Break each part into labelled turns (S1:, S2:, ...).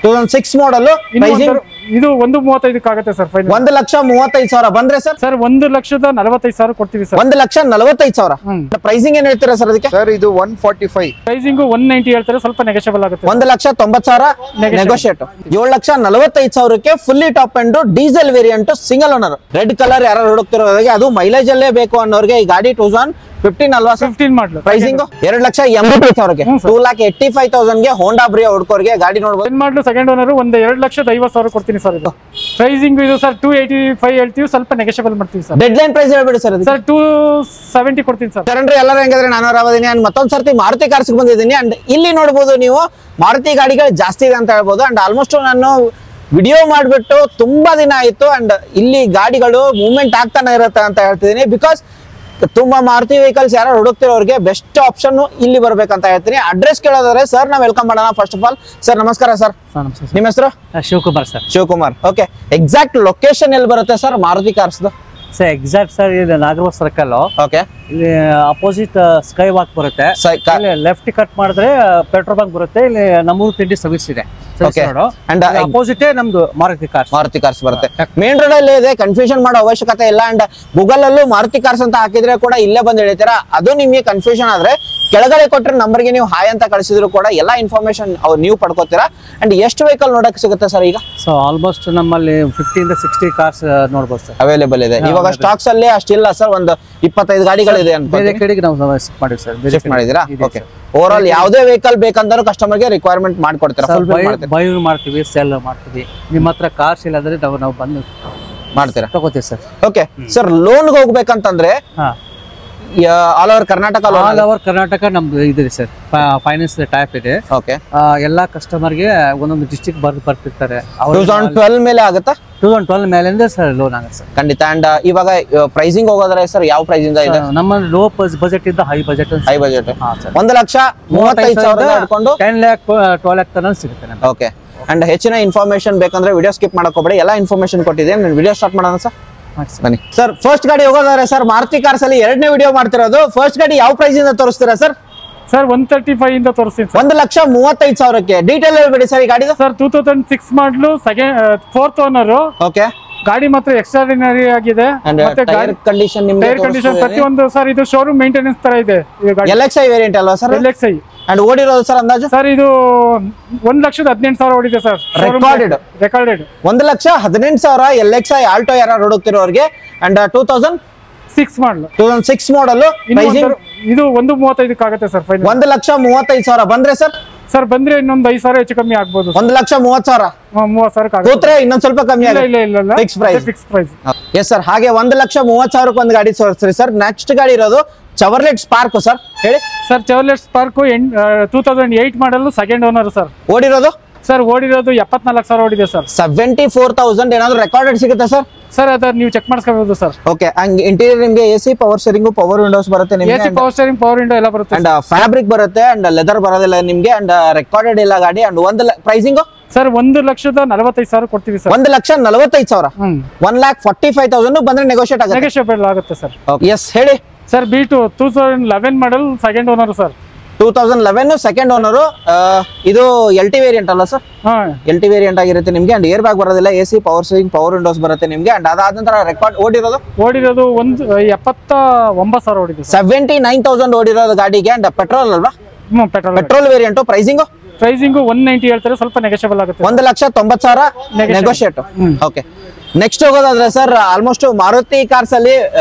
S1: 2006 ಮಾಡಲ್.
S2: ಇದು 135 ಆಗುತ್ತೆ ಸರ್.
S1: 1,35,000 ಬಂದ್ರೆ ಸರ್
S2: 1,45,000 ಕೊಡ್ತೀವಿ ಸರ್.
S1: 1,45,000 ಪ್ರೈಸಿಂಗ್ ಏನ್ ಹೇಳ್ತೀರಾ ಸರ್ ಅದಕ್ಕೆ?
S3: ಸರ್ ಇದು 145
S2: ಪ್ರೈಸಿಂಗ್ 190 ಹೇಳ್ತಾರೆ, ಸ್ವಲ್ಪ ನೆಗೋಷಿಯಬಲ್ ಆಗುತ್ತೆ.
S1: 1,90,000 ನೆಗೋಷಿಯೇಟ್. 7,45,000ಕ್ಕೆ fully top end diesel variant single owner red colour ಯಾರು ಹುಡುಕ್ತಿರೋರಿಗೆ, ಅದು ಮೈಲೇಜ್ ಅಲ್ಲೇ ಬೇಕು ಅನ್ನೋರಿಗೆ ಈ ಗಾಡಿ 2015 ಅಲ್ವಾ ಸರ್?
S2: 15 ಮಾಡಲು.
S1: ಪ್ರೈಸಿಂಗ್ 2,85,000ಗೆ 2,85,000ಗೆ ಹೋಂಡಾ ಬ್ರಿಯಾ ಹುಡುಕೋರಿಗೆ ಗಾಡಿ ನೋಡಬಹುದು.
S2: ಮಾಡಲು ಸೆಕೆಂಡ್ ಓನರ್ 2,50,000 ಕೊಡ್ತೀನಿ ಸರ್. ಇದು ಪ್ರೈಸಿಂಗ್ ಇದು ಸರ್ 285 ಹೇಳ್ತೀವಿ, ಸ್ವಲ್ಪ ನೆಗೋಷಿಯಬಲ್ ಮಾಡ್ತೀವಿ ಸರ್.
S1: ಡೆಡ್ ಲೈನ್ ಪ್ರೈಸ್ ಹೇಳ್ಬಿಡಿ ಸರ್.
S2: ಸರ್ 270 ಕೊಡ್ತೀನಿ ಸರ್.
S1: ಸರ್ ಎಲ್ಲರೂ ಹೆಂಗಂದ್ರೆ ನಾನು ರಾವದಿನಿ ಅಂಡ್ ಮತ್ತೊಂದ್ ಸರ್ತಿ ಮಾರುತಿ ಕಾರ್ಸ್ ಬಂದಿದ್ದೀನಿ. ಅಂಡ್ ಇಲ್ಲಿ ನೋಡಬಹುದು ನೀವು ಮಾರುತಿ ಗಾಡಿಗಳು ಜಾಸ್ತಿ ಇದೆ ಅಂತ ಹೇಳ್ಬೋದು. ಅಂಡ್ ಆಲ್ಮೋಸ್ಟ್ ನಾನು ವಿಡಿಯೋ ಮಾಡಿಬಿಟ್ಟು ತುಂಬಾ ದಿನ ಆಯ್ತು. ಅಂಡ್ ಇಲ್ಲಿ ಗಾಡಿಗಳು ಮೂವ್ಮೆಂಟ್ ಆಗ್ತಾನೆ ಇರುತ್ತೆ ಅಂತ ಹೇಳ್ತಿದ್ದೀನಿ. ಬಿಕಾಸ್ ತುಂಬಾ ಮಾರುತಿ ವೆಹಿಕಲ್ಸ್ ಯಾರು ಹುಡುಕ್ತಿರೋರಿಗೆ ಬೆಸ್ಟ್ ಆಪ್ಷನ್ ಇಲ್ಲಿ ಬರ್ಬೇಕಂತ ಹೇಳ್ತೀನಿ. ಅಡ್ರೆಸ್ ಕೇಳೋದಾದ್ರೆ ಸರ್ ನಾವು ವೆಲ್ಕಮ್ ಮಾಡೋಣ. ಫಸ್ಟ್ ಆಫ್ ಆಲ್ ಸರ್ ನಮಸ್ಕಾರ ಸರ್. ನಿಮ್ಮ ಹೆಸರು?
S4: Shivakumar sir.
S1: Shivakumar. Okay, exact location ಎಲ್ಲಿ ಬರುತ್ತೆ sir Maruti cars?
S4: Sir exact sir ಇದು ನಾಗರಬಾಗ ಸರ್ಕಲ್.
S1: ಓಕೆ,
S4: ಇಲ್ಲಿ ಅಪೋಸಿಟ್ ಸ್ಕೈ ವಾಕ್ ಬರುತ್ತೆ. ಲೆಫ್ಟ್ ಕಟ್ ಮಾಡಿದ್ರೆ ಪೆಟ್ರೋಲ್ ಬಂಕ್ ಬರುತ್ತೆ. ಇಲ್ಲಿ ನಮ್ಮೂರು ತಿಂಡಿ ಸರ್ವಿಸ್ ಇದೆ. ಅಪೋಸಿಟ್ ನಮ್ದು ಮಾರುತಿ ಕಾರ್ಸ್ ಬರುತ್ತೆ. ಮೇನ್ ರೋಡ್ ಅಲ್ಲಿ ಇದೆ, ಕನ್ಫ್ಯೂಷನ್ ಮಾಡೋ ಅವಶ್ಯಕತೆ ಇಲ್ಲ. ಅಂಡ್ ಗೂಗಲ್ ಅಲ್ಲೂ ಮಾರುತಿ ಕಾರ್ಸ್ ಅಂತ ಹಾಕಿದ್ರೆ ಕೂಡ ಇಲ್ಲೇ ಬಂದು ಹೇಳ್ತೀರಾ. ಅದು ನಿಮ್ಗೆ ಕನ್ಫ್ಯೂಷನ್ ಆದ್ರೆ ಕೆಳಗಡೆ ಕೊಟ್ಟರೆ ನಂಬರ್ಗೆ ನೀವು ಹಾಯ್ ಅಂತ ಕಳಿಸಿದ್ರು ಕೂಡ ಎಲ್ಲಾ ಇನ್ಫಾರ್ಮೇಶನ್ ನೀವು ಪಡ್ಕೋತೀರಾ. ಅಂಡ್ ಎಷ್ಟು ವೆಹಿಕಲ್ ನೋಡಕ್ ಸಿಗುತ್ತೆ ಸರ್ ಈಗ? ಸೊ ಆಲ್ಮೋಸ್ಟ್ ನಮ್ಮಲ್ಲಿ 50 ಇಂದ 60 ಕಾರ್ಸ್ ನೋಡಬಹುದು ಸರ್,
S1: ಅವೈಲೇಬಲ್ ಇದೆ. ಇವಾಗ ಸ್ಟಾಕ್ಸ್ ಅಲ್ಲಿ ಅಷ್ಟಿಲ್ಲ ಸರ್, ಒಂದು 25 ಗಾಡಿಗಳಿದೆ ಅಂತ
S4: ನಾವು ಮಾಡಿವಿ ಸರ್.
S1: ಶಿಫ್ಟ್ ಮಾಡಿದೀರಾ? ಓಕೆ, ಓವರ್ ಆಲ್ ಯಾವುದೇ ವೆಹಿಕಲ್ ಬೇಕಂದ್ರೂ ಕಸ್ಟಮರ್ ಗೆ ರಿಕ್ವೈರ್ಮೆಂಟ್ ಮಾಡ್ಕೊಡ್ತೀರಾ?
S4: ಬೈ ಮಾಡ್ತೀವಿ, ಸೆಲ್ ಮಾಡ್ತೀವಿ. ನಿಮ್ಮ ಹತ್ರ ಕಾರ್ಸ್ ಇಲ್ಲ ಅಂದ್ರೆ ನಾವು ಬಂದು
S1: ಮಾಡ್ತೀರಾ,
S4: ತಗೋತೀವಿ ಸರ್.
S1: ಓಕೆ ಸರ್, ಲೋನ್ ಹೋಗ್ಬೇಕಂತಂದ್ರೆ ಆಲ್ ಓವರ್
S4: ಕರ್ನಾಟಕ ನಮ್ದು ಇದೆ ಸರ್, ಫೈನಾನ್ಸ್ ಟೈಪ್ ಇದೆ.
S1: ಓಕೆ,
S4: ಎಲ್ಲಾ ಕಸ್ಟಮರ್ ಗೆ ಒಂದೊಂದು ಡಿಸ್ಟ್ರಿಕ್ಟ್ ಬರ್ತಿರ್ತಾರೆ.
S1: 2012 ಮೇಲೆ ಆಗುತ್ತಾ?
S4: 2012 ಮೇಲಿಂದ ಸರ್ ಲೋನ್ ಆಗುತ್ತೆ ಸರ್
S1: ಖಂಡಿತ. ಅಂಡ್ ಇವಾಗ ಪ್ರೈಸಿಂಗ್ ಹೋಗೋದ್ರೆ ಸರ್ ಯಾವ ಪ್ರೈಸ್ ಇಂದ ಇದೆ?
S4: ನಮ್ಮ ಲೋ ಬಜೆಟ್ ಇಂದ ಹೈ ಬಜೆಟ್
S1: 1,35,000 ಹಿಡ್ಕೊಂಡು
S4: 10 lakh 12 lakh ತನಕ ಸಿಗುತ್ತೆ.
S1: ಓಕೆ, ಅಂಡ್ ಹೆಚ್ಚಿನ ಇನ್ಫಾರ್ಮೇಶನ್ ಬೇಕಂದ್ರೆ ವಿಡಿಯೋ ಸ್ಕಿಪ್ ಮಾಡಕ್ ಹೋಗ್ಬೇಡಿ, ಎಲ್ಲ ಇನ್ಫಾರ್ಮೇಶನ್ ಕೊಟ್ಟಿದ್ದೀನಿ. ನಾನು ವಿಡಿಯೋ ಸ್ಟಾರ್ಟ್ ಮಾಡೋಣ ಸರ್. ಬನ್ನಿ ಸರ್. ಫಸ್ಟ್ ಗಾಡಿ ಹೋಗೋದಾದ್ರೆ ಸರ್ ಮಾರುತಿ ಕಾರ್ಸ್ ಅಲ್ಲಿ ಎರಡನೇ ವಿಡಿಯೋ ಮಾಡ್ತಿರೋದು. ಫಸ್ಟ್ ಗಾಡಿ ಯಾವ ಪ್ರೈಸ್ ಇಂದ ತೋರಿಸ್ತೀರಾ ಸರ್?
S2: ಸರ್ 135 ಇಂದ ತೋರಿಸ್ತೀನಿ ಸರ್.
S1: 1,35,000ಕ್ಕೆ ಡೀಟೇಲ್ ಹೇಳ್ಬೇಡಿ ಸರ್ ಈ ಗಾಡಿ.
S2: ಸರ್ 2006 ಮಾಡಲು ಫೋರ್ತ್ ಓನರ್.
S1: ಓಕೆ,
S2: ಗಾಡಿ ಮಾತ್ರ ಎಕ್ಸ್ಟ್ರಾರ್ಡಿನರಿ ಆಗಿದೆ.
S1: ಮತ್ತೆ ಟೈರ್ ಕಂಡೀಷನ್
S2: ಪ್ರತಿಯೊಂದು ಸರ್ ಇದು ಶೋರೂಮ್ ಮೇಂಟೆನೆನ್ಸ್ ತರ ಇದೆ.
S1: LXi ವೇರಿಯಂಟ್ ಅಲ್ವಾ ಸರ್?
S2: LXi.
S1: ಅಂಡ್ ಓಡಿರೋದು ಸರ್ ಅಂದಾಜು?
S2: ಸರ್ ಇದು 1,18,000 ಓಡಿದೆ ಸರ್. ರೆಕಾರ್ಡೆಡ್
S1: 1,18,000 LXi ಆಲ್ಟೋ ಯಾರು ಹುಡುಕ್ತಿರೋರಿಗೆ. ಅಂಡ್ 2006 ಮಾಡಲ್.
S2: ಇದು 135 ಆಗುತ್ತೆ ಸರ್.
S1: 1,35,000 ಬಂದ್ರೆ ಸರ್?
S2: ಸರ್ ಬಂದ್ರೆ ಇನ್ನೊಂದು 5,000 ಹೆಚ್ಚು ಕಮ್ಮಿ ಆಗ್ಬೋದು.
S1: 1,30,000
S2: 30,000
S1: ಇನ್ನೊಂದ್ ಸ್ವಲ್ಪ ಕಮ್ಮಿ ಆಗುತ್ತೆ. Fix price. Yes sir. ಹಾಗೆ 1,30,000 ಒಂದು ಗಾಡಿ ತೋರಿಸ್ರಿ ಸರ್. ನೆಕ್ಸ್ಟ್ ಗಾಡಿ ಇರೋದು ಚವರ್ಲೆಟ್ ಸ್ಪಾರ್ಕ್ ಸರ್, ಹೇಳಿ
S2: sir. Chevrolet Spark 2008 model, second owner sir.
S1: ಓಡಿರೋದು
S2: ಸರ್ 74,000 ಓಡಿದೆ ಸರ್.
S1: 74,000 ಏನಾದ್ರು ರೆಕಾರ್ಡೆಡ್ ಸಿಗುತ್ತೆ ಸರ್?
S2: ಸರ್ ಅದ ನೀವು ಚೆಕ್ ಮಾಡಿಸ್ಕೋಬಹುದು ಸರ್.
S1: ಓಕೆ, ಹಂಗೆ ಇಂಟೀರಿಯರ್ ನಿಮಗೆ AC power steering, power windows ಬರುತ್ತೆ ನಿಮಗೆ.
S2: AC power steering, power window ಎಲ್ಲ ಬರುತ್ತೆ.
S1: ಅಂಡ್ ಫ್ಯಾಬ್ರಿಕ್ ಬರುತ್ತೆ, ಅಂಡ್ ಲೆದರ್ ಬರೋದಿಲ್ಲ ನಿಮಗೆ. ಅಂಡ್ ರೆಕಾರ್ಡೆಡ್ ಇಲ್ಲ ಗಾಡಿ. ಅಂಡ್ ಪ್ರೈಸಿಂಗ್
S2: ಸರ್ 1,45,000 ಕೊಡ್ತೀವಿ ಸರ್.
S1: 1,45,000 1,45,000 ಬಂದ್ರೆ ನೆಗೋಷಿಯೇಟ್
S2: ಆಗುತ್ತೆ ಸರ್.
S1: ಎಸ್ ಹೇಳಿ
S2: sir. B2 2011 model, second owner sir.
S1: 2011 second owner. ಇದು LT ವೇರಿಯಂಟ್ ಅಲ್ಲ ಸರ್? LT ವೇರಿಯಂಟ್ ಆಗಿರುತ್ತೆ ನಿಮಗೆ. ಅಂಡ್ ಏರ್ ಬ್ಯಾಗ್ ಬರೋದಿಲ್ಲ, AC power steering, power windows ಬರುತ್ತೆ ನಿಮಗೆ. ಅಂಡ್ ಅದಾದ ನಂತರ ರೆಕಾರ್ಡ್ ಓಡಿರೋದು
S2: 79,000 ಓಡಿದೆ.
S1: 79,000 ಓಡಿರೋದು ಗಾಡಿಗೆ. ಅಂಡ್ ಪೆಟ್ರೋಲ್ ಅಲ್ವಾ? Petrol variant. ಪ್ರೈಸಿಂಗ್
S2: 190 ಹೇಳ್ತಾರೆ, ಸ್ವಲ್ಪ ನೆಗೋಷಿಯಬಲ್ ಆಗುತ್ತೆ.
S1: 1,90,000 ನೆಗೋಷಿಯೇಟ್. ಓಕೆ, ನೆಕ್ಸ್ಟ್ ಹೋಗೋದಾದ್ರೆ ಸರ್ ಆಲ್ಮೋಸ್ಟ್ ಮಾರುತಿ ಕಾರ್ಸ್ ಅಲ್ಲಿ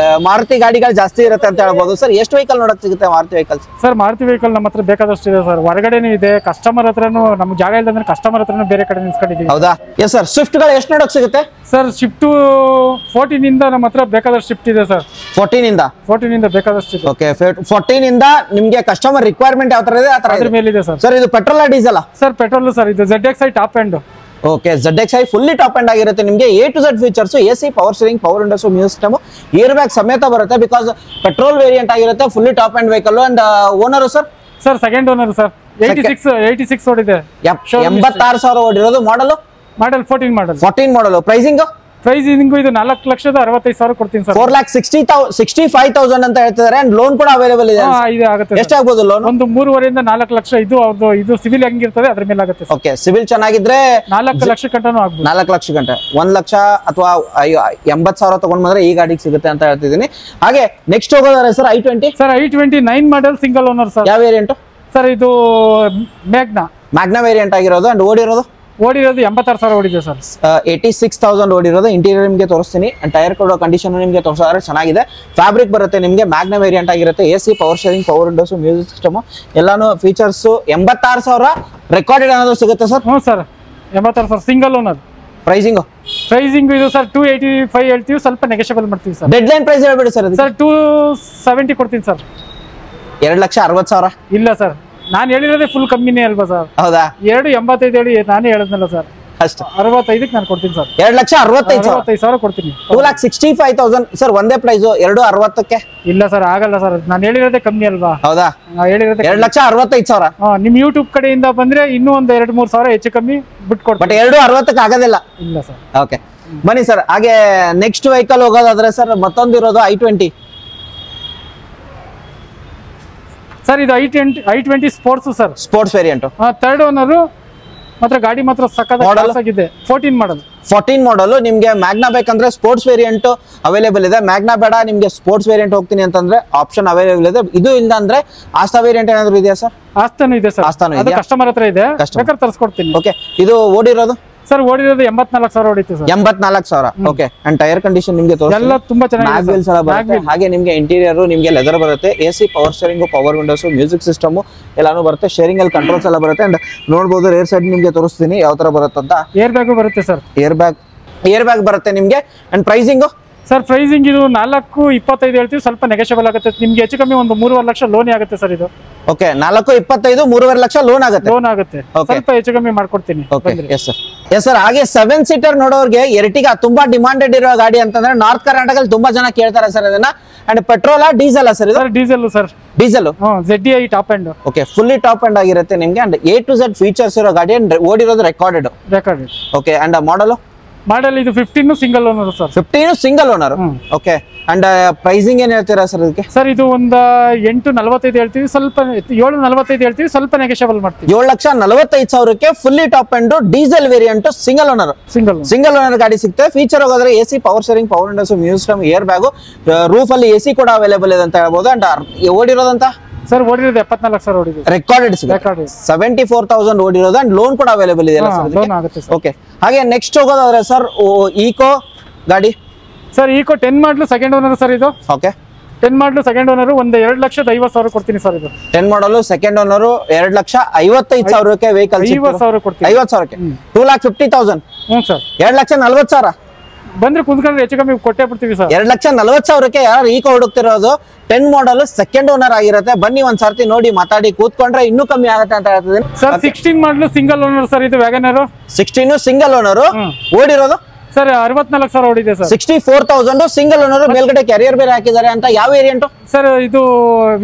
S1: ಮಾರುತಿ ಗಾಡಿಗಳು ಜಾಸ್ತಿ ಇರುತ್ತೆ ಅಂತ ಹೇಳ್ಬೋದು ಸರ್. ಎಷ್ಟು ವೆಹಿಕಲ್ ನೋಡಕ್ ಸಿಗುತ್ತೆ Maruti vehicles?
S2: Sir Maruti vehicle ನಮ್ಮ ಹತ್ರ ಬೇಕಾದಷ್ಟು ಇದೆ ಸರ್. ಹೊರಗಡೆನೂ ಇದೆ, ಕಸ್ಟಮರ್ ಹತ್ರನೂ ನಮ್ಗೆ ಜಾಗ ಇಲ್ಲ ಅಂದ್ರೆ ಕಸ್ಟಮರ್ ಹತ್ರನೂ ಬೇರೆ ಕಡೆ ನಿಲ್ಸ್ಕೊಂಡಿದ್ದೀವಿ.
S1: ಹೌದಾ? Yes sir. ಸ್ವಿಫ್ಟ್ ಗಳು ಎಷ್ಟು ನೋಡಕ್ ಸಿಗುತ್ತೆ
S2: ಸರ್? ಸ್ವಿಫ್ಟ್ 14 ಇಂದ ನಮ್ಮ ಹತ್ರ ಬೇಕಾದಷ್ಟು ಸ್ವಿಫ್ಟ್ ಇದೆ ಸರ್.
S1: 14
S2: ಇಂದ ಬೇಕಾದಷ್ಟು ಇದೆ.
S1: ಓಕೆ, 14 ಇಂದ ನಿಮ್ಗೆ ಕಸ್ಟಮರ್ ರಿಕ್ವೈರ್ಮೆಂಟ್ ಯಾವ ತರ ಇದೆ ಆ ತರ
S2: ಮೇಲೆ ಇದೆ ಸರ್.
S1: ಸರ್ ಇದು petrol diesel?
S2: Sir petrol sir. ಇದು ZXi top end.
S1: Okay, ZXi fully top end ಆಗಿರುತ್ತೆ ನಿಮಗೆ. A to Z features, AC power steering, power windows, music system, air bag ಸಮೇತ ಬರುತ್ತೆ. ಬಿಕಾಸ್ ಪೆಟ್ರೋಲ್ ವೇರಿಯಂಟ್ ಆಗಿರುತ್ತೆ, fully top end vehicle. And owner sir?
S2: Sir second owner sir. 86 ಓಡಿದೆ.
S1: 86,000 ಓಡಿರೋದು. ಮಾಡಲ್
S2: 14 ಮಾಡಲ್.
S1: 14 ಮಾಡಲ್. Pricing
S2: pricing ಇದು 4,65,000 ಕೊಡ್ತೀನಿ sir.
S1: 4,65,000 ಅಂತ ಹೇಳ್ತಿದ್ದಾರೆ. ಅಂಡ್ ಲೋನ್ ಕೂಡ available ಇದೆ.
S2: ಇದು ಆಗುತ್ತೆ.
S1: ಎಷ್ಟಾಗಬಹುದು ಲೋನ್?
S2: ಒಂದು 3.5 ಇಂದ 4 ಲಕ್ಷ. ಇದು ಸಿವಿಲ್ ಹೆಂಗಿರ್ತದೆ ಅದ್ರ ಮೇಲೆ ಆಗುತ್ತೆ.
S1: ಓಕೆ, ಸಿವಿಲ್ ಚೆನ್ನಾಗಿದ್ರೆ
S2: 4 ಲಕ್ಷ ಗಂಟನೂ ಆಗ್ಬೋದು.
S1: 4 ಲಕ್ಷ ಗಂಟೆ, 1 ಲಕ್ಷ ಅಥವಾ 80,000 ತಗೊಂಡ್ ಬಂದ್ರೆ ಈ ಗಾಡಿಗೆ ಸಿಗುತ್ತೆ ಅಂತ ಹೇಳ್ತಿದ್ದೀನಿ. ಹಾಗೆ ನೆಕ್ಸ್ಟ್ ಹೋಗೋದಾರೆ sir i20.
S2: Sir i20 9 model single owner sir.
S1: ಯಾವ ವೇರಿಯಂಟ್
S2: ಸರ್? ಇದು ಮ್ಯಾಗ್ನಾ
S1: ವೇರಿಯಂಟ್ ಆಗಿರೋದು. ಅಂಡ್ ಓಡಿರೋದು
S2: 86,000 ಓಡಿದೆ ಸರ್.
S1: 86,000 ಓಡಿರೋದು. ಇಂಟೀರಿಯರ್ ನಿಮಗೆ ತೋರಿಸ್ತೀನಿ. ಅಂಡ್ ಟೈರ್ ಕೊಡೋ ಕಂಡೀಷನ್ ನಿಮಗೆ ತೋರಿಸಿದ್ರೆ ಚೆನ್ನಾಗಿದೆ. ಫ್ಯಾಬ್ರಿಕ್ ಬರುತ್ತೆ ನಿಮಗೆ. ಮ್ಯಾಗ್ನಾ ವೇರಿಯಂಟ್ ಆಗಿರುತ್ತೆ. AC, power steering, power windows, music system ಎಲ್ಲಾನು ಫೀಚರ್ಸ್. 86,000 ರೆಕಾರ್ಡೆಡ್ ಅನ್ನೋದು ಸಿಗುತ್ತೆ ಸರ್.
S2: ಹ್ಞೂ ಸರ್, 86,000 ಸಿಂಗಲ್ ಓನರ್.
S1: ಪ್ರೈಸಿಂಗ್
S2: ಇದು ಸರ್ 285 ಹೇಳ್ತೀವಿ, ಸ್ವಲ್ಪ ನೆಗೋಷಿಯಬಲ್ ಮಾಡ್ತೀವಿ ಸರ್.
S1: ಡೆಡ್ ಲೈನ್ ಪ್ರೈಸ್ ಹೇಳ್ಬೇಡಿ ಸರ್.
S2: ಸರ್ 270 ಕೊಡ್ತೀನಿ ಸರ್.
S1: 2,60,000
S2: ಇಲ್ಲ ಸರ್, ನಾನು ಹೇಳಿರೋದೇ ಫುಲ್ ಕಮ್ಮಿನೇ ಅಲ್ವಾ ಸರ್?
S1: ಹೌದಾ?
S2: 285 ಹೇಳಿ ನಾನೇ ಹೇಳಿದ್ನಲ್ಲ ಸರ್.
S1: ಅಷ್ಟು
S2: 65ಕ್ಕೆ ನಾನು ಕೊಡ್ತೀನಿ ಸರ್.
S1: 2,65,000
S2: ಕೊಡ್ತೀನಿ.
S1: 2,65,000 ಸರ್. ಒಂದೇ ಪ್ರೈಸ್ 260ಕ್ಕೆ?
S2: ಇಲ್ಲ ಸರ್, ಆಗಲ್ಲ ಸರ್. ನಾನು ಹೇಳಿರೋದೇ ಕಮ್ಮಿ ಅಲ್ವಾ?
S1: ಹೌದಾ?
S2: ಹೇಳಿರೋದೇ
S1: 2,65,000.
S2: ನಿಮ್ ಯೂಟ್ಯೂಬ್ ಕಡೆಯಿಂದ ಬಂದ್ರೆ ಇನ್ನೂ ಒಂದು 2-3 ಸಾವಿರ ಹೆಚ್ಚು ಕಮ್ಮಿ ಬಿಟ್ಕೊಡ್ತೀನಿ.
S1: ಬಟ್ 260ಕ್ಕೆ ಆಗೋದಿಲ್ಲ.
S2: ಇಲ್ಲ ಸರ್.
S1: ಓಕೆ, ಬನ್ನಿ ಸರ್. ಹಾಗೆ ನೆಕ್ಸ್ಟ್ ವೆಹಿಕಲ್ ಹೋಗೋದಾದ್ರೆ ಸರ್ ಮತ್ತೊಂದು ಇರೋದು i20.
S2: ಸರ್ ಇದು i20 sports sir.
S1: Sports variant.
S2: 3rd owner. ಮಾತ್ರ ಗಾಡಿ ಮಾತ್ರ ಸಕ್ಕತ್ತಾಗಿದೆ. 14 ಮಾಡಲ್. ನಿಮ್ಗೆ ಮ್ಯಾಗ್ನಾ ಬೇಕಂದ್ರೆ ಸ್ಪೋರ್ಟ್ಸ್ ವೇರಿಯಂಟ್ ಅವೈಲೇಬಲ್ ಇದೆ. ಮ್ಯಾಗ್ನಾ ಬೇಡ ನಿಮ್ಗೆ ಸ್ಪೋರ್ಟ್ಸ್ ವೇರಿಯಂಟ್ ಹೋಗ್ತೀನಿ ಅಂತಂದ್ರೆ ಆಪ್ಷನ್ ಅವೈಲೇಬಲ್ ಇದೆ. ಇದು ಇಲ್ಲ ಅಂದ್ರೆ ಆಸ್ತಾ ವೇರಿಯಂಟ್ ಏನಾದ್ರು ಇದೆಯಾ ಸರ್? ಆಸ್ತಾನು ಇದೆ ಸರ್. ಅದು ಕಸ್ಟಮರ್ ಹತ್ರ ಇದೆ, ಬೇಕಾದ್ರೆ ತರಿಸ್ಕೊಡ್ತೀನಿ.
S1: ಓಕೆ, ಇದು ಓಡಿರೋದು
S2: ಸರ್? ಓಡಿರೋದು 84,000 ಓಡಿತ್ತು sir.
S1: 84,000. Okay. And tyre condition ನಿಮಗೆ
S2: ಎಲ್ಲ ತುಂಬಾ ಚೆನ್ನಾಗಿದೆ.
S1: ಹಾಗೆ ನಿಮ್ಗೆ ಇಂಟೀರಿಯರ್ ನಿಮ್ಗೆ ಲೆದರ್ ಬರುತ್ತೆ. AC, power steering, power windows, music system ಎಲ್ಲಾನು ಬರುತ್ತೆ. ಶೇರಿಂಗ್ ಅಲ್ಲಿ ಕಂಟ್ರೋಲ್ಸ್ ಎಲ್ಲ ಬರುತ್ತೆ. ಅಂಡ್ ನೋಡಬಹುದು ರೇರ್ ಸೈಡ್ ನಿಮ್ಗೆ ತೋರಿಸ್ತೀನಿ ಯಾವ ತರ ಬರುತ್ತೆ ಅಂತ.
S2: ಏರ್ ಬ್ಯಾಗ್ ಬರುತ್ತೆ ಸರ್.
S1: ಏರ್ ಬ್ಯಾಗ್ ಬರುತ್ತೆ ನಿಮ್ಗೆ. And pricing
S2: sir? ಪ್ರೈಸಿಂಗ್ ಇದು 425 ಹೇಳ್ತೀವಿ, ಸ್ವಲ್ಪ ನೆಗೋಷಿಯಬಲ್ ಆಗುತ್ತೆ ನಿಮ್ಗೆ. ಹೆಚ್ಚು ಕಮ್ಮಿ ಒಂದು 3.5 ಲಕ್ಷ ಲೋನ್ ಆಗುತ್ತೆ ಸರ್ ಇದು.
S1: ಓಕೆ, 425 3.5 ಲಕ್ಷ ಲೋನ್ ಆಗುತ್ತೆ.
S2: ಸ್ವಲ್ಪ ಹೆಚ್ಚು ಕಮ್ಮಿ ಮಾಡ್ಕೊಡ್ತೀನಿ.
S1: S sir. ಹಾಗೆ 7 ಸೀಟರ್ ನೋಡೋರ್ಗೆ ಎರ್ಟಿಗಾ ತುಂಬಾ ಡಿಮಾಂಡೆಡ್ ಇರೋ ಗಾಡಿ ಅಂತಂದ್ರೆ ನಾರ್ತ್ ಕರ್ನಾಟಕದಲ್ಲಿ ತುಂಬಾ ಜನ ಕೇಳ್ತಾರೆ ಸರ್ ಅದನ್ನ. ಅಂಡ್ ಪೆಟ್ರೋಲಾ diesel sir?
S2: Sir diesel sir.
S1: Diesel.
S2: ZDI top end.
S1: Okay, fully top end ಆಗಿರುತ್ತೆ ನಿಮ್ಗೆ. And A to Z features ಇರೋ ಗಾಡಿ. ಅಂಡ್ ಓಡಿರೋದು ರೆಕಾರ್ಡೆಡ್. ಓಕೆ. ಅಂಡ್
S2: ಮಾಡಲ್ ಇದು 15 single owner sir.
S1: 15 single owner. Okay. And pricing ಏನ್ ಹೇಳ್ತೀರಾ sir ಇದಕ್ಕೆ?
S2: Sir ಇದು ಒಂದು 845 ಹೇಳ್ತೀವಿ, ಸ್ವಲ್ಪ 745 ಹೇಳ್ತೀವಿ, ಸ್ವಲ್ಪ ನೆಗೋಷಿಯಬಲ್ ಮಾಡ್ತೀವಿ.
S1: 7,45,000ಕ್ಕೆ fully top end diesel variant single owner ಗಾಡಿ ಸಿಗ್ತದೆ. ಫೀಚರ್ ಹೋಗೋದ್ರೆ AC, power steering, power windows, music system, air bag, roof ಅಲ್ಲಿ AC ಕೂಡ ಅವೈಲೇಬಲ್ ಇದೆ ಅಂತ ಹೇಳ್ಬೋದು. ಅಂಡ್ ಓಡಿರೋದಂತ
S2: ಸರ್? ಓಡಿರೋದು 74,000 ಓಡಿದೆ.
S1: ರೆಕಾರ್ಡೆಡ್ 74,000 ಓಡಿರೋದು. ಅಂಡ್ ಲೋನ್ ಕೂಡ ಅವೈಲೇಬಲ್ ಇದೆ
S2: ಆಗುತ್ತೆ.
S1: ಓಕೆ. ಹಾಗೆ ನೆಕ್ಸ್ಟ್ ಹೋಗೋದಾದ್ರೆ ಸರ್ ಈಕೋ ಗಾಡಿ.
S2: Sir Eeco 10 model second owner sir ಇದು.
S1: ಓಕೆ.
S2: 10 ಮಾಡಲು ಸೆಕೆಂಡ್ ಓನರ್ ಒಂದು 2,50,000 ಕೊಡ್ತೀನಿ ಸರ್ ಇದು.
S1: 10 ಮಾಡಲು ಸೆಕೆಂಡ್ ಓನರ್ 2,55,000ಕ್ಕೆ ವೆಹಿಕಲ್
S2: 50,000 ಕೊಡ್ತೀನಿ.
S1: 50,000ಕ್ಕೆ 2,50,000.
S2: ಹ್ಞೂ ಸರ್.
S1: 2,40,000
S2: ಬಂದ್ರೆ ಕುಂತ್ಕೊಂಡ್ರೆ ಹೆಚ್ಚು ಕಮ್ಮಿ ಕೊಟ್ಟೆ ಬಿಡ್ತೀವಿ ಸರ್.
S1: 2,40,000ಕ್ಕೆ ಯಾರು ಈಕೋ ಹುಡುಕ್ತಿರೋದು? 10 ಮಾಡಲ್ ಸೆಕೆಂಡ್ ಓನರ್ ಆಗಿರುತ್ತೆ. ಬನ್ನಿ ಒಂದ್ ಸರ್ತಿ ನೋಡಿ ಮಾತಾಡಿ ಕೂತ್ಕೊಂಡ್ರೆ ಇನ್ನೂ ಕಮ್ಮಿ ಆಗುತ್ತೆ ಅಂತ ಹೇಳ್ತಿದ್ದೀನಿ
S2: sir. 16 model single owner sir ಇದು ವ್ಯಾಗನರ್.
S1: 16 single owner. ಓಡಿರೋದು
S2: ಸರ್ 64,000 ಓಡಿದೆ ಸರ್.
S1: 64,000 single owner. ಮೇಲ್ಗಡೆ ಕ್ಯಾರಿಯರ್ ಬೇರೆ ಹಾಕಿದ್ದಾರೆ ಅಂತ. ಯಾವ ವೇರಿಯಂಟ್
S2: ಸರ್? ಇದು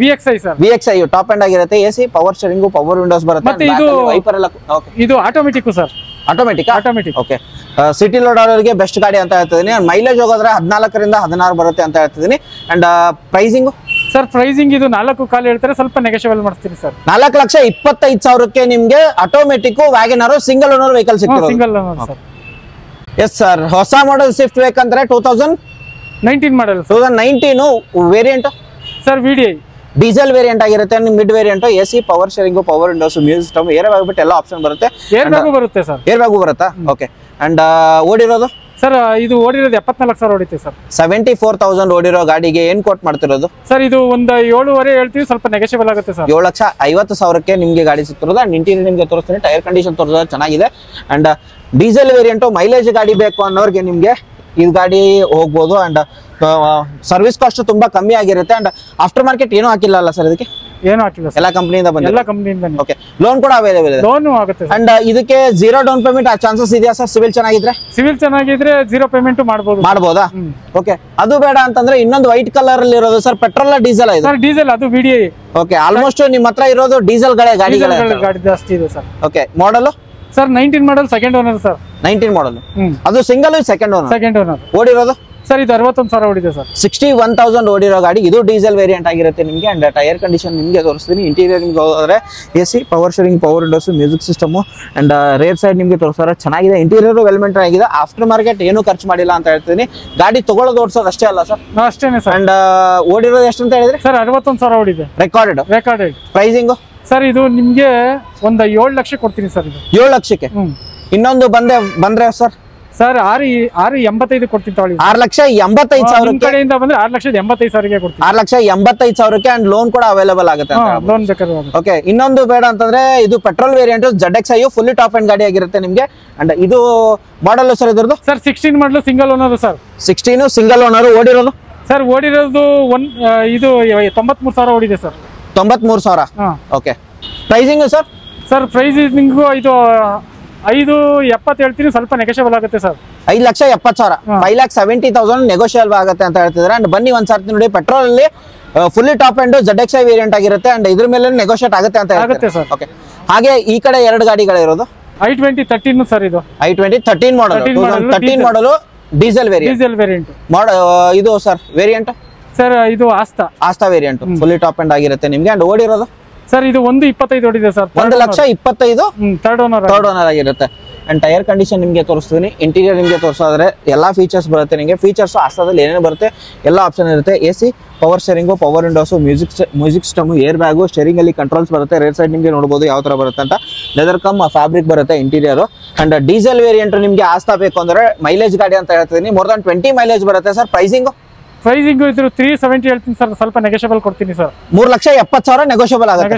S2: VXI sir.
S1: VXI top end ಆಗಿರುತ್ತೆ. AC, power steering, power windows ಬರುತ್ತೆ.
S2: ಮತ್ತೆ ಇದು ವೈಪರ್ ಎಲ್ಲ. ಇದು automatic sir.
S1: Automatic. Okay. City load ಅವರಿಗೆ ಬೆಸ್ಟ್ ಗಾಡಿ ಅಂತ ಹೇಳ್ತಿದ್ದೀನಿ. ಮೈಲೇಜ್ ಹೋಗೋದ್ರೆ 14 ರಿಂದ 16 ಬರುತ್ತೆ ಅಂತ ಹೇಳ್ತಿದ್ದೀನಿ. And pricing
S2: sir? ಪ್ರೈಸಿಂಗ್ ಇದು 4.5 ಹೇಳ್ತಾರೆ, ಸ್ವಲ್ಪ ನೆಗೋಷಿಯಬಲ್ ಮಾಡ್ತೀನಿ ಸರ್.
S1: 4,25,000ಕ್ಕೆ ನಿಮ್ಗೆ automatic WagonR single owner vehicle ಸಿಗ್ತದೆ.
S2: Single owner sir.
S1: Yes sir. ಹೊಸ ಮಾಡೆಲ್ ಸ್ವಿಫ್ಟ್ ಬೇಕಂದ್ರೆ
S2: 2019 model.
S1: 2019 variant
S2: sir VDI
S1: diesel variant ಆಗಿರುತ್ತೆ. Mid variant. AC, power steering, power windows, music system, air bag ಬಿಟ್ಟು ಎಲ್ಲ option ಬರುತ್ತೆ.
S2: Air bag ಬರುತ್ತೆ sir.
S1: Air bag ಬರುತ್ತಾ? Okay. And ಓಡಿರೋದು
S2: sir? ಇದು ಓಡಿರೋದು 74,000 ಓಡಿತೆ ಸರ್.
S1: 74,000 ಓಡಿರೋ ಗಾಡಿಗೆ ಏನ್ ಕೋಟ್ ಮಾಡ್ತಿರೋದು
S2: ಸರ್? ಇದು ಒಂದು 7.5 ಹೇಳ್ತೀವಿ, ಸ್ವಲ್ಪ ನೆಗೋಷಿಯಬಲ್ ಆಗುತ್ತೆ ಸರ್.
S1: 7,50,000ಕ್ಕೆ ನಿಮ್ಗೆ ಗಾಡಿ ಸಿಗ್ತಿರೋದು. ಅಂಡ್ ಇಂಟೀರಿಯರ್ ನಿಮ್ಗೆ ತೋರಿಸ್ತೀನಿ. ಟೈರ್ ಕಂಡೀಷನ್ ತೋರಿಸೋದು ಚೆನ್ನಾಗಿದೆ. ಅಂಡ್ ಡೀಸೆಲ್ ವೇರಿಯಂಟ್ ಮೈಲೇಜ್ ಗಾಡಿ ಬೇಕು ಅನ್ನೋರಿಗೆ ನಿಮ್ಗೆ ಈ ಗಾಡಿ ಹೋಗ್ಬೋದು. ಅಂಡ್ ಸರ್ವಿಸ್ ಕಾಸ್ಟ್ ತುಂಬಾ ಕಮ್ಮಿ ಆಗಿರುತ್ತೆ. ಅಂಡ್ ಆಫ್ಟರ್ ಮಾರ್ಕೆಟ್ ಏನೂ ಹಾಕಿಲ್ಲ ಅಲ್ಲ ಸರ್ ಇದಕ್ಕೆ?
S2: ಏನು ಹಾಕಿಲ್ಲ,
S1: ಎಲ್ಲ ಕಂಪನಿಯಿಂದ ಬಂದಿದೆ.
S2: ಎಲ್ಲ ಕಂಪನಿಯಿಂದ.
S1: ಓಕೆ. ಲೋನ್ ಕೂಡ ಅವೈಲೇಬಲ್ ಇದೆ.
S2: ಲೋನ್ ಆಗುತ್ತೆ.
S1: ಅಂಡ್ ಇದಕ್ಕೆ 0 ಡೌನ್ ಪೇಮೆಂಟ್ ಚಾನ್ಸಸ್ ಇದೆಯಾ ಸರ್? ಸಿವಿಲ್ ಚೆನ್ನಾಗಿದ್ರೆ
S2: 0 ಪೇಮೆಂಟ್ ಮಾಡಬಹುದಾ?
S1: ಓಕೆ. ಅದು ಬೇಡ ಅಂತಂದ್ರೆ ಇನ್ನೊಂದು ವೈಟ್ ಕಲರ್ ಅಲ್ಲಿ ಇರೋದು ಸರ್, ಪೆಟ್ರೋಲ್ ಡೀಸೆಲ್ ಇದೆ
S2: ಸರ್? ಡೀಸೆಲ್, ಅದು VDI.
S1: ಓಕೆ. ಆಲ್ಮೋಸ್ಟ್ ನಿಮ್ಮ ಹತ್ರ ಇರೋದು ಡೀಸೆಲ್ ಗಾಡಿ
S2: ಗಾಡಿ ಜಾಸ್ತಿ ಇದೆ ಸರ್.
S1: ಓಕೆ. ಮಾಡಲ್
S2: ಸರ್ 19 ಮಾಡಲ್ ಸೆಕೆಂಡ್ ಓನರ್ ಸರ್.
S1: 19 ಮಾಡಲ್ ಅದು ಸಿಂಗಲ್ ಸೆಕೆಂಡ್ ಓನರ್. ಓಡಿರೋದು
S2: ಸರ್ ಇದು 61,000 ಓಡಿದೆ ಸರ್.
S1: 61,000 ಓಡಿರೋ ಗಾಡಿ. ಇದು ಡೀಸೆಲ್ ವೇರಿಯಂಟ್ ಆಗಿರುತ್ತೆ ನಿಮಗೆ. ಅಂಡ್ ಟೈರ್ ಕಂಡೀಷನ್ ನಿಮಗೆ ತೋರಿಸ್ತೀನಿ. ಇಂಟೀರಿಯರ್ ನಿಮ್ಗೆ ಹೋದ್ರೆ AC, power steering, power windows, music system and rear side ನಿಮಗೆ ತೋರಿಸ್ತಾರೆ. ಚೆನ್ನಾಗಿದೆ. ಇಂಟೀರಿಯರ್ ವೆಲ್ ಮೇಂಟೈನ್ ಆಗಿದೆ. ಆಫ್ಟರ್ ಮಾರ್ಕೆಟ್ ಏನು ಖರ್ಚು ಮಾಡಿಲ್ಲ ಅಂತ ಹೇಳ್ತೀನಿ. ಗಾಡಿ ತಗೊಳ್ಳೋದು ಓಡಿಸೋದು ಅಷ್ಟೇ ಅಲ್ಲ ಸರ್?
S2: ಅಷ್ಟೇನೆ ಸರ್.
S1: ಅಂಡ್ ಓಡಿರೋದು ಎಷ್ಟು ಅಂತ ಹೇಳಿದ್ರೆ
S2: ಸರ್ 61,000 ಓಡಿದೆ. ರೆಕಾರ್ಡೆಡ್
S1: ಪ್ರೈಸಿಂಗ್
S2: ಸರ್ ಇದು ನಿಮ್ಗೆ ಒಂದು 7 ಲಕ್ಷ ಕೊಡ್ತೀನಿ ಸರ್. ಇದು
S1: 7 ಲಕ್ಷಕ್ಕೆ. ಇನ್ನೊಂದು ಬಂದ್ರೆ ಸರ್
S2: 6,85,000 ಕೊಡ್ತೀನಿ ತಗೊಳ್ಳಿ.
S1: 6,85,000
S2: ಕಡೆಯಿಂದ ಬಂದ್ರೆ 6,85,000 ಕೊಡ್ತೀನಿ.
S1: 6,85,000 ಅಂಡ್ ಲೋನ್ ಕೂಡ ಅವೈಲೇಬಲ್ ಆಗುತ್ತೆ.
S2: ಲೋನ್ ಬೇಕಾದ್ರೆ.
S1: ಓಕೆ, ಇನ್ನೊಂದು ಬೇಡ ಅಂತಂದ್ರೆ ಇದು petrol variant ZXi fully top and ಗಾಡಿ ಆಗಿರುತ್ತೆ ನಿಮ್ಗೆ. ಅಂಡ್ ಇದು ಮಾಡಲ್ ಸರ್ ಇದ್ರದ್ದು
S2: sir 16 model single owner sir.
S1: 16 single owner. ಓಡಿರೋದು
S2: ಸರ್ ಓಡಿರೋದು ಇದು 93,000 ಓಡಿದೆ sir.
S1: 93,000. Okay, pricing sir?
S2: Sir pricing ಇದು 5,70,000 ಹೇಳ್ತೀನಿ, ಸ್ವಲ್ಪ ನೆಗೋಷಿಯಬಲ್ ಆಗುತ್ತೆ ಸರ್.
S1: 5,70,000, 5,70,000 ನೆಗೋಷಿಯಬಲ್ ಆಗುತ್ತೆ ಅಂತ ಹೇಳ್ತಿದ್ರೆ. ಅಂಡ್ ಬನ್ನಿ ಒಂದ್ಸರ್ತಿ ನೋಡಿ, ಪೆಟ್ರೋಲ್ ಅಲ್ಲಿ fully top and ZXi variant ಆಗಿರುತ್ತೆ. ಅಂಡ್ ಇದ್ರ ಮೇಲೆ ನೆಗೋಷಿಯೇಟ್ ಆಗುತ್ತೆ ಅಂತ
S2: ಆಗುತ್ತೆ ಸರ್.
S1: ಓಕೆ, ಹಾಗೆ ಈ ಕಡೆ 2 ಗಾಡಿಗಳಿರೋದು
S2: i20 13 ಸರ್. ಇದು
S1: i20 13 ಮಾಡಲ್, 2013 ಮಾಡಲ್ ಡೀಸೆಲ್ ವೇರಿಯಂಟ್. ಇದು ಸರ್ ವೇರಿಯಂಟ್
S2: ಸರ್ ಇದು ಆಸ್ತಾ
S1: ವೇರಿಯಂಟ್ ಫುಲ್ಲಿ ಟಾಪ್ ಅಂಡ್ ಆಗಿರುತ್ತೆ ನಿಮ್ಗೆ. ಅಂಡ್ ಓಡಿರೋದು
S2: ಸರ್ ಇದು 1,25,000 ಓಡಿದೆ ಸರ್.
S1: 1,25,000
S2: ಥರ್ಡ್ ಓನರ್
S1: ಆಗಿರುತ್ತೆ. ಅಂಡ್ ಟೈರ್ ಕಂಡೀಷನ್ ನಿಮಗೆ ತೋರಿಸ್ತೀನಿ. ಇಂಟೀರಿಯರ್ ನಿಮಗೆ ತೋರಿಸೋದ್ರೆ ಎಲ್ಲಾ ಫೀಚರ್ಸ್ ಬರುತ್ತೆ ನಿಮಗೆ. ಫೀಚರ್ಸ್ ಆಸ್ತಾದಲ್ಲಿ ಏನೇನು ಬರುತ್ತೆ ಎಲ್ಲ ಆಪ್ಷನ್ ಇರುತ್ತೆ. AC, power sharing, power windows, music system, air bag, steering ಅಲ್ಲಿ ಕಂಟ್ರೋಲ್ಸ್ ಬರುತ್ತೆ. ರೇರ್ ಸೈಡ್ ನಿಮಗೆ ನೋಡಬಹುದು ಯಾವ ತರ ಬರುತ್ತೆ ಅಂತ. ಲೆದರ್ ಕಮ್ ಫ್ಯಾಬ್ರಿಕ್ ಬರುತ್ತೆ ಇಂಟೀರಿಯರ್. ಅಂಡ್ ಡೀಸೆಲ್ ವೇರಿಯಂಟ್ ನಿಮಗೆ ಆಸ್ತಾ ಬೇಕು ಅಂದ್ರೆ ಮೈಲೇಜ್ ಗಾಡಿ ಅಂತ ಹೇಳ್ತೀನಿ. ಮೋರ್ ದನ್ 20 ಮೈಲೇಜ್ ಬರುತ್ತೆ ಸರ್. ಪ್ರೈಸಿಂಗ್
S2: ಇದ್ರು 370 ಹೇಳ್ತೀನಿ ಸರ್, ಸ್ವಲ್ಪ ನೆಗೋಷಿಯಬಲ್ ಕೊಡ್ತೀನಿ ಸರ್.
S1: 3,70,000 ನೆಗೋಷಿಯಬಲ್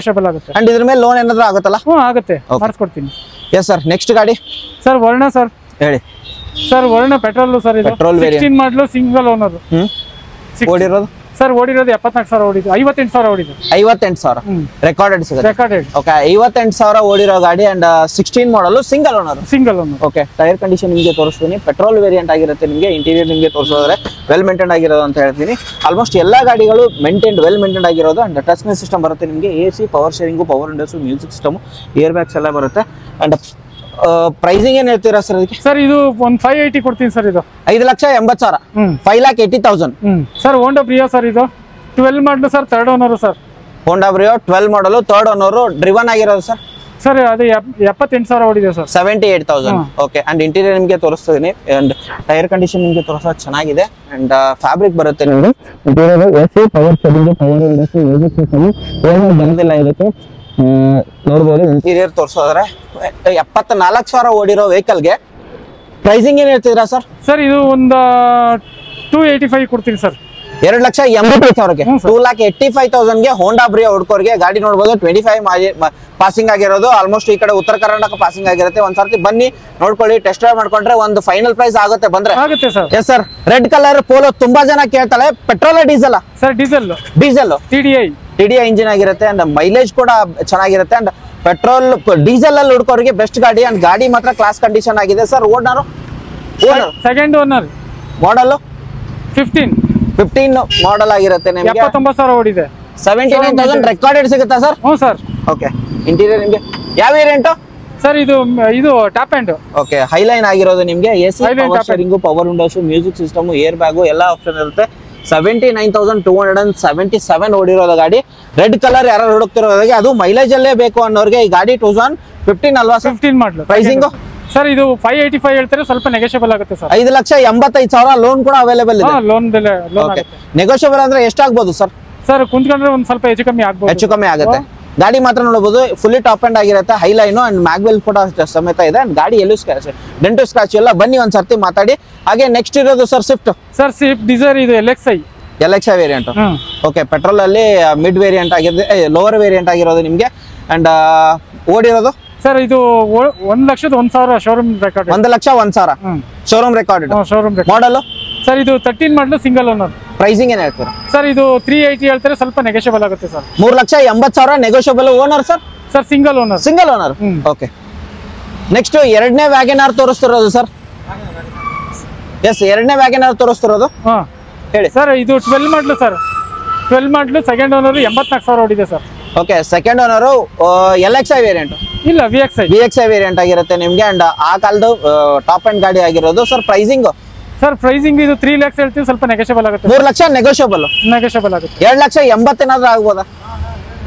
S1: ಆಗುತ್ತೆ. ಅಂಡ್ ಇದ್ರ ಮೇಲೆ ಲೋನ್ ಏನಾದ್ರು ಆಗುತ್ತಲ್ಲ?
S2: ಆಗುತ್ತೆ, ಮಾಡಿಸ್ಕೊಡ್ತೀನಿ.
S1: Yes sir. ನೆಕ್ಸ್ಟ್ ಗಾಡಿ
S2: ಸರ್ ವರ್ಣ ಸರ್.
S1: ಹೇಳಿ
S2: ಸರ್. Verna petrol sir. ಇದು 16 ಮಾಡಲು ಸಿಂಗಲ್ ಓನರ್.
S1: ಓಡಿರೋದು
S2: ಸರ್ ಓಡಿರೋದು 74,000 ಓಡಿದೆ. 58,000 ಓಡಿದೆ.
S1: 58,000 ರೆಕಾರ್ಡೆಡ್ ಸಿಗುತ್ತೆ. ಓಕೆ, 58,000 ಓಡಿರೋ ಗಾಡಿ. And 16 model single owner. Okay, tyre condition ನಿಮಗೆ ತೋರಿಸ್ತೀನಿ. ಪೆಟ್ರೋಲ್ ವೇರಿಯಂಟ್ ಆಗಿರುತ್ತೆ ನಿಮಗೆ. ಇಂಟೀರಿಯರ್ ನಿಮಗೆ ತೋರಿಸೋದ್ರೆ ವೆಲ್ ಮೇಂಟೈನ್ ಆಗಿರೋದು ಅಂತ ಹೇಳ್ತೀನಿ. ಆಲ್ಮೋಸ್ಟ್ ಎಲ್ಲಾ ಗಾಡಿಗಳು ವೆಲ್ ಮೇಂಟೈನ್ ಆಗಿರೋದು. ಅಂಡ್ ಟಚ್ ಸ್ಕ್ರೀನ್ ಸಿಸ್ಟಮ್ ಬರುತ್ತೆ ನಿಮಗೆ. AC, power sharing, power windows, music system, air bags ಎಲ್ಲ ಬರುತ್ತೆ. ಅಂಡ್ ಪ್ರೈಸಿಂಗ್ ಏನ್ ಹೇಳ್ತೀರಾ ಸರ್ ಇದಕ್ಕೆ?
S2: ಸರ್ ಇದು 580 ಕೊಡ್ತೀನಿ ಸರ್. ಇದು
S1: 5,80,000, 5,80,000.
S2: Sir Honda Brio sir. ಇದು 12 ಮಾಡಲು ಸರ್, ಥರ್ಡ್ ಓನರ್ ಸರ್.
S1: ಹೋಂಡಾ ಬ್ರಿಯೋ 12 ಮಾಡಲು, ಥರ್ಡ್ ಓನರ್. ಡ್ರಿವನ್ ಆಗಿರೋದು ಸರ್?
S2: ಸರ್ ಅದು 78,000 ಓಡಿದೆ ಸರ್.
S1: 78,000. ಓಕೆ, ಅಂಡ್ ಇಂಟೀರಿಯರ್ ನಿಮಗೆ ತೋರಿಸ್ತೀನಿ. ಅಂಡ್ ಟೈರ್ ಕಂಡೀಷನ್ ನಿಮಗೆ ತೋರಿಸೋದು ಚೆನ್ನಾಗಿದೆ. ಅಂಡ್ ಫ್ಯಾಬ್ರಿಕ್ ಬರುತ್ತೆ ನಿಮಗೆ. Interior AC, power steering, power windows, music system ಏನು ಬಂದಿಲ್ಲ ಇದಕ್ಕೆ. ನೋಡ್ಬೋದು ಇಂಟೀರಿಯರ್ ತೋರಿಸೋದ್ರೆ 74,000 ಓಡಿರೋ ವೆಹಿಕಲ್ಗೆ ಪ್ರೈಸಿಂಗ್ ಏನ್ ಹೇಳ್ತಿದ್ರಾ ಸರ್?
S2: ಸರ್ ಇದು ಒಂದು 285 ಕೊಡ್ತೀನಿ ಸರ್.
S1: 2,80,000ಗೆ 2,85,000ಗೆ ಹೋಂಡಾ ಬ್ರಿಯೋ ಹುಡ್ಕೋರ್ಗೆ ಗಾಡಿ ನೋಡ್ಬೋದು. 25 ಪಾಸಿಂಗ್ ಆಗಿರೋದು. ಆಲ್ಮೋಸ್ಟ್ ಈ ಕಡೆ ಉತ್ತರ ಕರ್ನಾಟಕ ಪಾಸಿಂಗ್ ಆಗಿರುತ್ತೆ. ಒಂದ್ಸರ್ತಿ ಬನ್ನಿ ನೋಡ್ಕೊಳ್ಳಿ, ಟೆಸ್ಟ್ ಡ್ರೈವ್ ಮಾಡ್ಕೊಂಡ್ರೆ ಒಂದು ಫೈನಲ್ ಪ್ರೈಸ್ ಆಗುತ್ತೆ ಬಂದ್ರೆ.
S2: ಆಗುತ್ತೆ sir.
S1: Yes sir. Red colour polo ತುಂಬಾ ಜನ ಕೇಳ್ತಾಳೆ. Petrol diesel
S2: sir? Diesel TDI
S1: engine ಆಗಿರುತ್ತೆ. ಅಂಡ್ ಮೈಲೇಜ್ ಕೂಡ ಚೆನ್ನಾಗಿರುತ್ತೆ. ಅಂಡ್ ಪೆಟ್ರೋಲ್ ಡೀಸೆಲ್ ಅಲ್ಲಿ ಹುಡ್ಕೋರಿಗೆ ಬೆಸ್ಟ್ ಗಾಡಿ. ಅಂಡ್ ಗಾಡಿ ಮಾತ್ರ ಕ್ಲಾಸ್ ಕಂಡೀಷನ್ ಆಗಿದೆ sir. Owner
S2: second owner.
S1: Model
S2: 15
S1: model ಆಗಿರುತ್ತೆ ನಿಮಗೆ.
S2: 79,000 ಓಡಿದೆ.
S1: 79,000 ರೆಕಾರ್ಡೆಡ್ ಸಿಗುತ್ತಾ ಸರ್?
S2: ಹ್ಞೂ ಸರ್.
S1: ಓಕೆ, ಇಂಟೀರಿಯರ್ ನಿಮಗೆ ಯಾವ ವೇರಿಯಂಟ್
S2: ಸರ್? ಇದು ಟಾಪ್ ಎಂಡ್.
S1: ಓಕೆ, ಹೈಲೈನ್ ಆಗಿರೋದು ನಿಮಗೆ. AC, power sharing, power windows, music system, air bag ಎಲ್ಲ ಆಪ್ಷನ್ ಇರುತ್ತೆ. 79,277 ಓಡಿರೋದು ಗಾಡಿ. ರೆಡ್ ಕಲರ್ ಯಾರು ಹುಡುಕ್ತಿರೋದಾಗೆ, ಅದು ಮೈಲೇಜ್ ಅಲ್ಲೇ ಬೇಕು ಅನ್ನೋರಿಗೆ ಈ ಗಾಡಿ 2015 ಅಲ್ವಾ?
S2: 15 ಮಾಡಲು.
S1: ಪ್ರೈಸಿಂಗ್
S2: ಸರ್ ಇದು 585 ಹೇಳ್ತಾರೆ, ಸ್ವಲ್ಪ ನೆಗೋಷಿಯಬಲ್ ಆಗುತ್ತೆ ಸರ್.
S1: 5,80,000 ಲೋನ್ ಕೂಡ ಅವೈಲೇಬಲ್ ಇದೆ.
S2: ಲೋನ್
S1: ನೆಗೋಷಿಯಬಲ್ ಅಂದ್ರೆ ಎಷ್ಟಾಗ್ಬೋದು ಸರ್?
S2: ಸರ್ ಕುಂತ್ಕೊಂಡ್ರೆ ಒಂದ್ ಸ್ವಲ್ಪ ಹೆಚ್ಚು ಕಮ್ಮಿ
S1: ಆಗುತ್ತೆ. ಗಾಡಿ ಮಾತ್ರ ನೋಡಬಹುದು ಫುಲ್ಲಿ ಟಾಪ್ ಅಂಡ್ ಆಗಿರುತ್ತೆ. ಹೈಲೈನು ಅಂಡ್ ಮ್ಯಾಗ್ವೆಲ್ ಕೂಡ ಸಮೇತ ಇದೆ. ಅಂಡ್ ಗಾಡಿ ಎಲ್ಲೂ ಸ್ಕ್ರಾಚ್, ಡೆಂಟು ಸ್ಕ್ರಾಚ್ ಎಲ್ಲ. ಬನ್ನಿ ಒಂದ್ಸರ್ತಿ ಮಾತಾಡಿ. ಹಾಗೆ ನೆಕ್ಸ್ಟ್ ಇರೋದು sir Swift.
S2: Sir Swift Dzire. ಇದು LXi
S1: ವೇರಿಯಂಟ್. ಓಕೆ, ಪೆಟ್ರೋಲ್ ಅಲ್ಲಿ ಮಿಡ್ ವೇರಿಯಂಟ್ ಆಗಿದೆ, ಲೋವರ್ ವೇರಿಯಂಟ್ ಆಗಿರೋದು ನಿಮ್ಗೆ. ಅಂಡ್ ಓಡಿರೋದು
S2: ಸರ್ ಇದು 1,01,000 showroom record.
S1: 1,01,000 showroom record. Model
S2: sir ಇದು 13 ಮಾಡಲು ಸಿಂಗಲ್ ಓನರ್.
S1: ಪ್ರೈಸಿಂಗ್ ಏನ್ ಹೇಳ್ತೀರಾ
S2: ಸರ್? ಇದು 380 ಹೇಳ್ತಾರೆ, ಸ್ವಲ್ಪ ನೆಗೋಷಿಯಬಲ್ ಆಗುತ್ತೆ sir.
S1: 3,80,000 negotiable. Owner sir?
S2: Sir single owner.
S1: Okay, next ಎರಡನೇ ವ್ಯಾಗನಾರ್ ತೋರಿಸ್ತಿರೋದು ಸರ್. ಎಸ್, ಎರಡನೇ ವ್ಯಾಗನಾರ್ ತೋರಿಸ್ತಿರೋದು. ಹೇಳಿ
S2: ಸರ್. ಇದು 12 ಮಾಡಲು ಸರ್. 12 ಮಾಡಲು ಸೆಕೆಂಡ್ ಓನರ್. 84,000 ಓಡಿದೆ sir.
S1: Okay, second owner LXi variant.
S2: ಇಲ್ಲ VXI
S1: ವೇರಿಯಂಟ್ ಆಗಿರುತ್ತೆ ನಿಮ್ಗೆ. ಅಂಡ್ ಆ ಕಾಲದ ಟಾಪ್ ಅಂಡ್ ಗಾಡಿ ಆಗಿರೋದು. ಸರ್ ಪ್ರೈಸಿಂಗ್
S2: ಸರ್ ಪ್ರೈಸಿಂಗ್ ಇದು 3 lakhs ಹೇಳ್ತೀವಿ, ಸ್ವಲ್ಪ ನೆಗೋಷಿಯಬಲ್ ಆಗುತ್ತೆ.
S1: 3 ಲಕ್ಷ ನೆಗೋಷಿಯಬಲ್
S2: ಆಗುತ್ತೆ.
S1: 2,80,000 ಏನಾದ್ರು ಆಗ್ಬೋದಾ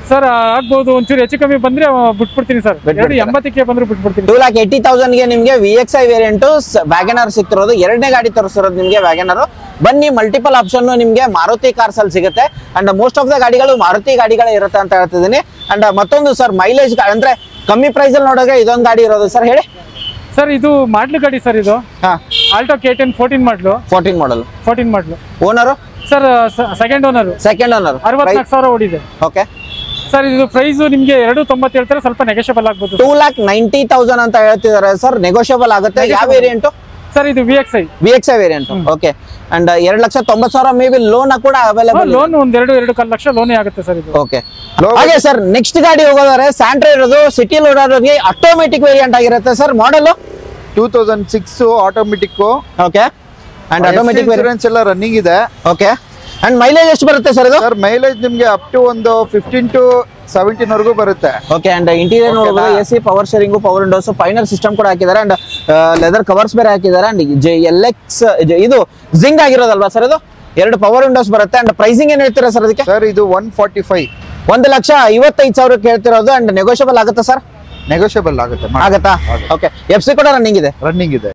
S2: ಸರ್? ಆಗ್ಬೋದು, ಒಂಚೂರು ಹೆಚ್ಚು ಕಮ್ಮಿ ಬಂದ್ರೆ ಬಿಟ್ಬಿಡ್ತೀನಿ ಸರ್. 2,80,000 ಬಂದ್ರೆ ಬಿಟ್ಬಿಡ್ತೀನಿ.
S1: 2,80,000 ನಿಮ್ಗೆ VXI ವೇರಿಯಂಟ್ ವ್ಯಾಗನರ್ ಸಿಗ್ತಿರೋದು. ಎರಡನೇ ಗಾಡಿ ತೋರಿಸಿರೋದು ನಿಮ್ಗೆ ವ್ಯಾಗನರ್. ಬನ್ನಿ, ಮಲ್ಟಿಪಲ್ ಆಪ್ಷನ್ ನಿಮ್ಗೆ ಮಾರುತಿ ಕಾರ್ಸ್ ಅಲ್ಲಿ ಸಿಗುತ್ತೆ. ಅಂಡ್ ಮೋಸ್ಟ್ ಆಫ್ ದ ಗಾಡಿಗಳು ಮಾರುತಿ ಗಾಡಿಗಳೇ ಇರುತ್ತೆ ಅಂತ ಹೇಳ್ತಿದ್ದೀನಿ. ಅಂಡ್ ಮತ್ತೊಂದು ಸರ್, ಮೈಲೇಜ್ ಅಂದ್ರೆ ಕಮ್ಮಿ ಪ್ರೈಸ್ ಅಲ್ಲಿ ನೋಡಿದ್ರೆ ಇದೊಂದು ಗಾಡಿ ಇರೋದು ಸರ್, ಹೇಳಿ
S2: ಸರ್. ಇದು ಮಾಡ್ಲು ಗಾಡಿ ಸರ್, ಇದು Alto K10 14 model. 14 model.
S1: Owner
S2: sir second owner. 64,000 ಓಡಿದೆ.
S1: ಓಕೆ
S2: ಸರ್, ಇದು ಪ್ರೈಸ್ ನಿಮ್ಗೆ 2,90 ಹೇಳ್ತಾರೆ, ಸ್ವಲ್ಪ ನೆಗೋಷಿಯಬಲ್ ಆಗ್ಬೋದು.
S1: 2,90,000 ಅಂತ ಹೇಳ್ತಿದ್ದಾರೆ ಸರ್, ನೆಗೋಷಿಯಬಲ್ ಆಗುತ್ತೆ. ಯಾವ ವೇರಿಯಂಟ್
S2: ಸರ್? ಇದು VXI
S1: variant. Okay. And 2,90,000 may be loan ಕೂಡ ಅವೈಲೇಬಲ್.
S2: ಲೋನ್ ಒಂದ್ 2.5 ಲಕ್ಷ ಲೋನ್ ಆಗುತ್ತೆ ಸರ್ ಇದು.
S1: ಓಕೆ. ಹಾಗೆ ಸರ್, ನೆಕ್ಸ್ಟ್ ಗಾಡಿ ಹೋಗೋದಾದ್ರೆ ಸ್ಯಾಂಟ್ರಾ ಇರೋದು. ಸಿಟಿ ಓಡಾಡೋರಿಗೆ ಆಟೋಮೆಟಿಕ್ ವೇರಿಯಂಟ್ ಆಗಿರುತ್ತೆ sir. Model
S3: 2006 automatic.
S1: Okay. And automatic
S3: insurance ಎಲ್ಲ ರನ್ನಿಂಗ್ ಇದೆ.
S1: ಓಕೆ. ಅಂಡ್ ಮೈಲೇಜ್ ಎಷ್ಟು ಬರುತ್ತೆ ಸರ್ ಇದು?
S3: ಸರ್ ಮೈಲೇಜ್ ನಿಮ್ಗೆ ಅಪ್ ಟು ಒಂದು 15 to 17 ವರೆಗೂ ಬರುತ್ತೆ.
S1: ಓಕೆ. ಅಂಡ್ ಇಂಟೀರಿಯರ್ ನೋಡಬಹುದು, AC power steering, power windows, final system ಕೂಡ ಹಾಕಿದ್ದಾರೆ. ಅಂಡ್ ಲೆದರ್ ಕವರ್ಸ್ ಬೇರೆ ಹಾಕಿದ್ದಾರೆ. ಅಂಡ್ LX ಇದು ಜಿಂಗ್ ಆಗಿರೋದಲ್ವಾ ಸರ್? ಇದು 2 ಪವರ್ ವಿಂಡೋಸ್ ಬರುತ್ತೆ. ಅಂಡ್ ಪ್ರೈಸಿಂಗ್ ಏನ್ ಹೇಳ್ತೀರಾ ಸರ್ ಅದಕ್ಕೆ?
S3: ಸರ್ ಇದು 145.
S1: 1,55,000 ಕೇಳ್ತಿರೋದು. ಅಂಡ್ ನೆಗೋಷಿಯಬಲ್ ಆಗುತ್ತಾ ಸರ್?
S3: ನೆಗೋಷಿಯಬಲ್ ಆಗುತ್ತೆ.
S1: ಆಗುತ್ತಾ? ಓಕೆ. FC ಕೂಡ ರನ್ನಿಂಗ್ ಇದೆ.